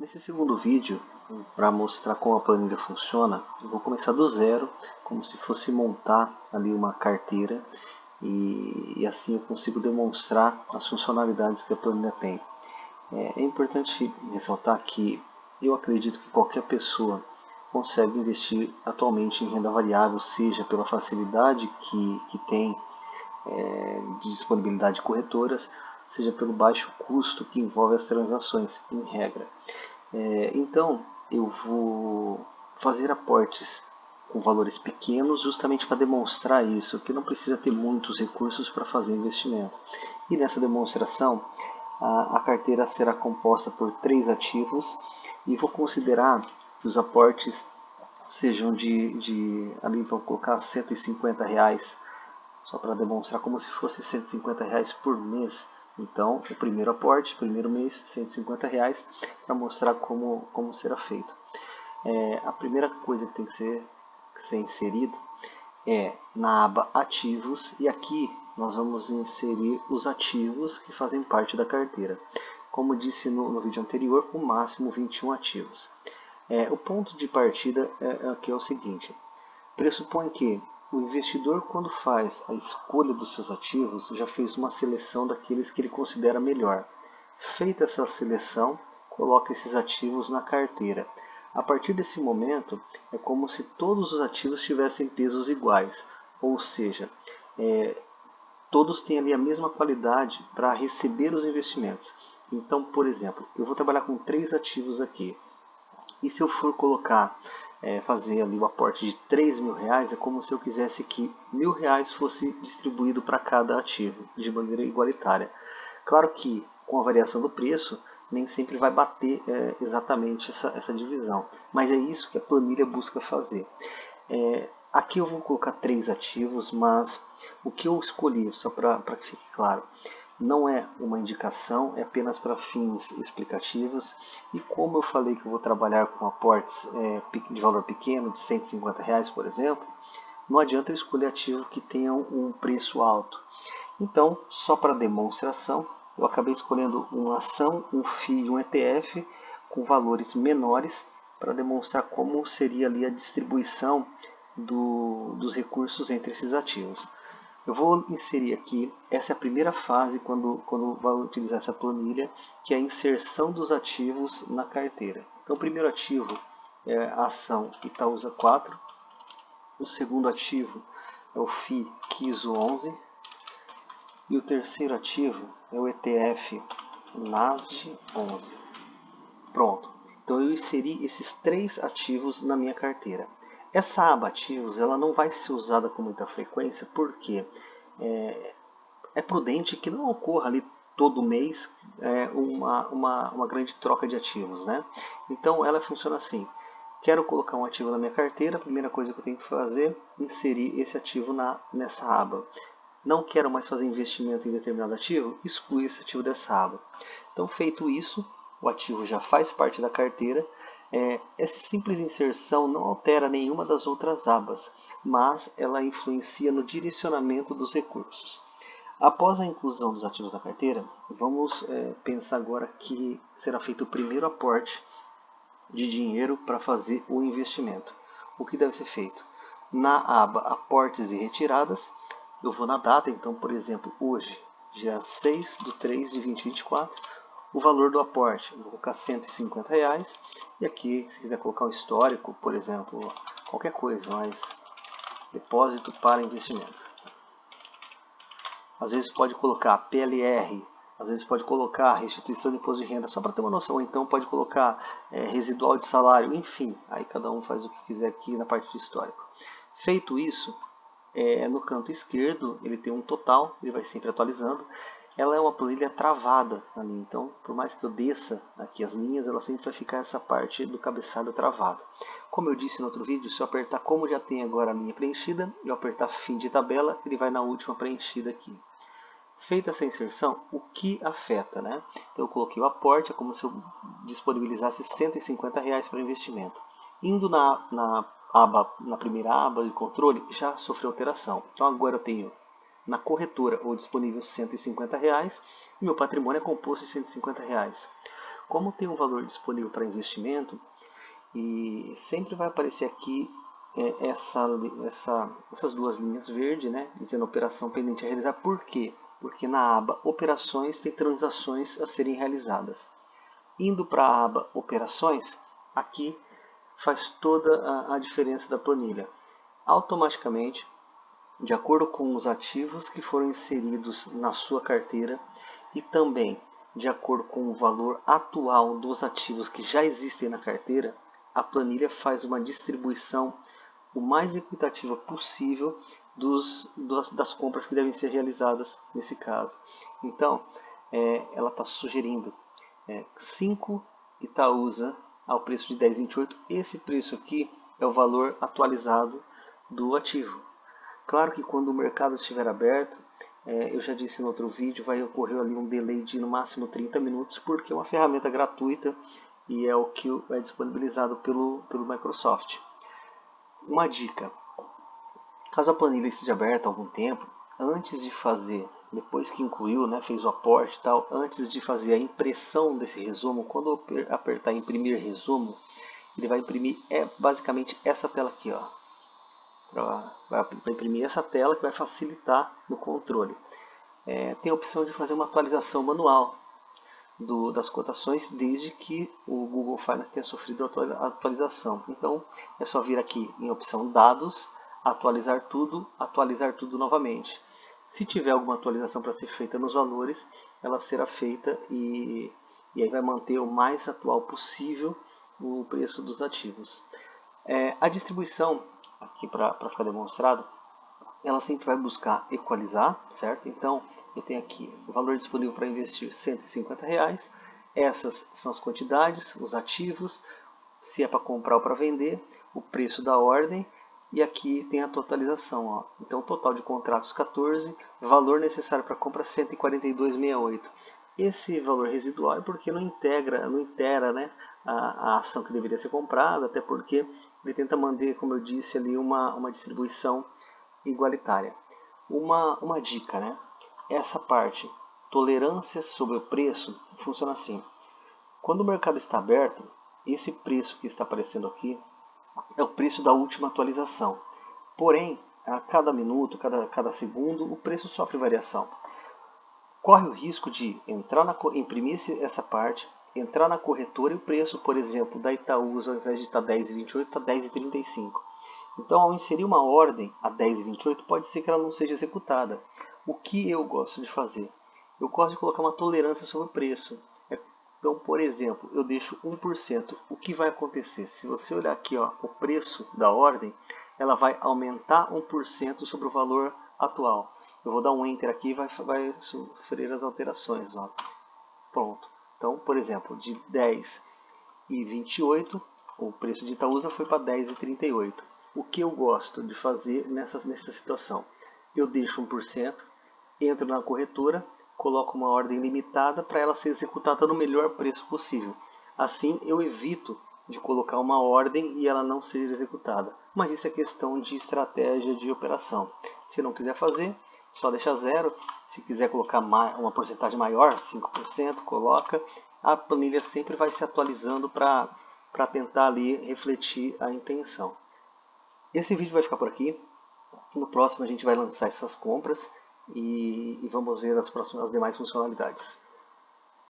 Nesse segundo vídeo, para mostrar como a planilha funciona, eu vou começar do zero, como se fosse montar ali uma carteira e assim eu consigo demonstrar as funcionalidades que a planilha tem. É importante ressaltar que eu acredito que qualquer pessoa consegue investir atualmente em renda variável, seja pela facilidade que tem de disponibilidade de corretoras, seja pelo baixo custo que envolve as transações, em regra. Então, eu vou fazer aportes com valores pequenos justamente para demonstrar isso, que não precisa ter muitos recursos para fazer investimento. E nessa demonstração, a carteira será composta por 3 ativos e vou considerar que os aportes sejam ali vou colocar R$ 150, só para demonstrar como se fosse R$ 150 por mês. Então, o primeiro aporte, primeiro mês, R$ 150, para mostrar como será feito. A primeira coisa que tem que ser inserido é na aba ativos, e aqui nós vamos inserir os ativos que fazem parte da carteira. Como disse no vídeo anterior, o máximo 21 ativos. O ponto de partida aqui é o seguinte: pressupõe que o investidor, quando faz a escolha dos seus ativos, já fez uma seleção daqueles que ele considera melhor. Feita essa seleção, coloca esses ativos na carteira. A partir desse momento, é como se todos os ativos tivessem pesos iguais, ou seja, todos têm ali a mesma qualidade para receber os investimentos. Então, por exemplo, eu vou trabalhar com 3 ativos aqui. E se eu for colocar, fazer ali o aporte de R$ 3.000, é como se eu quisesse que R$ 1.000 fosse distribuído para cada ativo, de maneira igualitária. Claro que com a variação do preço, nem sempre vai bater exatamente essa divisão, mas é isso que a planilha busca fazer. Aqui eu vou colocar 3 ativos, mas o que eu escolhi, só para que fique claro, não é uma indicação, é apenas para fins explicativos. E como eu falei que eu vou trabalhar com aportes de valor pequeno, de R$ 150, por exemplo, não adianta eu escolher ativo que tenha um preço alto. Então, só para demonstração, eu acabei escolhendo uma ação, um FII e um ETF com valores menores para demonstrar como seria ali a distribuição dos recursos entre esses ativos. Eu vou inserir aqui, essa é a primeira fase quando vai utilizar essa planilha, que é a inserção dos ativos na carteira. Então, o primeiro ativo é a ação Itaúsa 4, o segundo ativo é o FII Kiso 11 e o terceiro ativo é o ETF NASD 11. Pronto, então eu inseri esses 3 ativos na minha carteira. Essa aba ativos ela não vai ser usada com muita frequência porque é prudente que não ocorra ali todo mês uma grande troca de ativos, né? Então ela funciona assim: quero colocar um ativo na minha carteira, a primeira coisa que eu tenho que fazer é inserir esse ativo nessa aba. Não quero mais fazer investimento em determinado ativo, exclui esse ativo dessa aba. Então, feito isso, o ativo já faz parte da carteira. Essa simples inserção não altera nenhuma das outras abas, mas ela influencia no direcionamento dos recursos. Após a inclusão dos ativos na carteira, vamos pensar agora que será feito o primeiro aporte de dinheiro para fazer o investimento. O que deve ser feito? Na aba Aportes e Retiradas, eu vou na data, então, por exemplo, hoje, dia 6/3/2024, o valor do aporte, eu vou colocar R$ 150, e aqui, se quiser colocar um histórico, por exemplo, qualquer coisa, mas depósito para investimento. Às vezes pode colocar PLR, às vezes pode colocar restituição de imposto de renda, só para ter uma noção. Ou então pode colocar residual de salário, enfim. Aí cada um faz o que quiser aqui na parte de histórico. Feito isso, no canto esquerdo ele tem um total, ele vai sempre atualizando. Ela é uma planilha travada ali, então por mais que eu desça aqui as linhas, ela sempre vai ficar essa parte do cabeçalho travada. Como eu disse no outro vídeo, se eu apertar como já tem agora a linha preenchida, e eu apertar fim de tabela, ele vai na última preenchida aqui. Feita essa inserção, o que afeta, né? Então eu coloquei o aporte, é como se eu disponibilizasse R$ 150 para investimento. Indo na primeira aba de controle, já sofreu alteração. Então agora eu tenho na corretora ou disponível R$ 150 e meu patrimônio é composto de R$ 150. Como tem um valor disponível para investimento, e sempre vai aparecer aqui essas duas linhas verdes, né, dizendo operação pendente a realizar. Por quê? Porque na aba operações tem transações a serem realizadas. Indo para a aba operações, aqui faz toda a diferença da planilha. Automaticamente, de acordo com os ativos que foram inseridos na sua carteira e também de acordo com o valor atual dos ativos que já existem na carteira, a planilha faz uma distribuição o mais equitativa possível das compras que devem ser realizadas nesse caso. Então, ela está sugerindo 5 Itaúsa ao preço de 10,28. Esse preço aqui é o valor atualizado do ativo. Claro que quando o mercado estiver aberto, eu já disse no outro vídeo, vai ocorrer ali um delay de no máximo 30 minutos, porque é uma ferramenta gratuita e é o que é disponibilizado pelo Microsoft. Uma dica: caso a planilha esteja aberta há algum tempo, antes de fazer, depois que incluiu, né, fez o aporte e tal, antes de fazer a impressão desse resumo, quando eu apertar imprimir resumo, ele vai imprimir basicamente essa tela aqui, ó. Vai imprimir essa tela que vai facilitar no controle. Tem a opção de fazer uma atualização manual das cotações, desde que o Google Finance tenha sofrido atualização. Então é só vir aqui em opção dados, atualizar tudo novamente. Se tiver alguma atualização para ser feita nos valores, ela será feita e aí vai manter o mais atual possível o preço dos ativos. A distribuição, aqui para ficar demonstrado, ela sempre vai buscar equalizar, certo? Então, eu tenho aqui o valor disponível para investir R$150. Essas são as quantidades, os ativos, se é para comprar ou para vender, o preço da ordem, e aqui tem a totalização. Ó. Então, total de contratos 14, valor necessário para compra 142,68. Esse valor residual é porque não integra, né, a ação que deveria ser comprada, até porque ele tenta manter, como eu disse, ali uma distribuição igualitária. Uma dica, né? Essa parte, tolerância sobre o preço, funciona assim. Quando o mercado está aberto, esse preço que está aparecendo aqui é o preço da última atualização. Porém, a cada minuto, cada segundo, o preço sofre variação. Corre o risco de imprimir essa parte, entrar na corretora e o preço, por exemplo, da Itaúsa, ao invés de estar 10,28, está 10,35. Então, ao inserir uma ordem a 10,28, pode ser que ela não seja executada. O que eu gosto de fazer? Eu gosto de colocar uma tolerância sobre o preço. Então, por exemplo, eu deixo 1%. O que vai acontecer? Se você olhar aqui, ó, o preço da ordem, ela vai aumentar 1% sobre o valor atual. Eu vou dar um Enter aqui e vai sofrer as alterações. Ó. Pronto. Então, por exemplo, de 10,28, o preço de Itaúsa foi para 10,38. O que eu gosto de fazer nessa situação? Eu deixo 1%, entro na corretora, coloco uma ordem limitada para ela ser executada no melhor preço possível. Assim eu evito de colocar uma ordem e ela não ser executada. Mas isso é questão de estratégia de operação. Se não quiser fazer, só deixa zero. Se quiser colocar uma porcentagem maior, 5%, coloca. A planilha sempre vai se atualizando para tentar ali refletir a intenção. Esse vídeo vai ficar por aqui. No próximo a gente vai lançar essas compras e vamos ver as demais funcionalidades.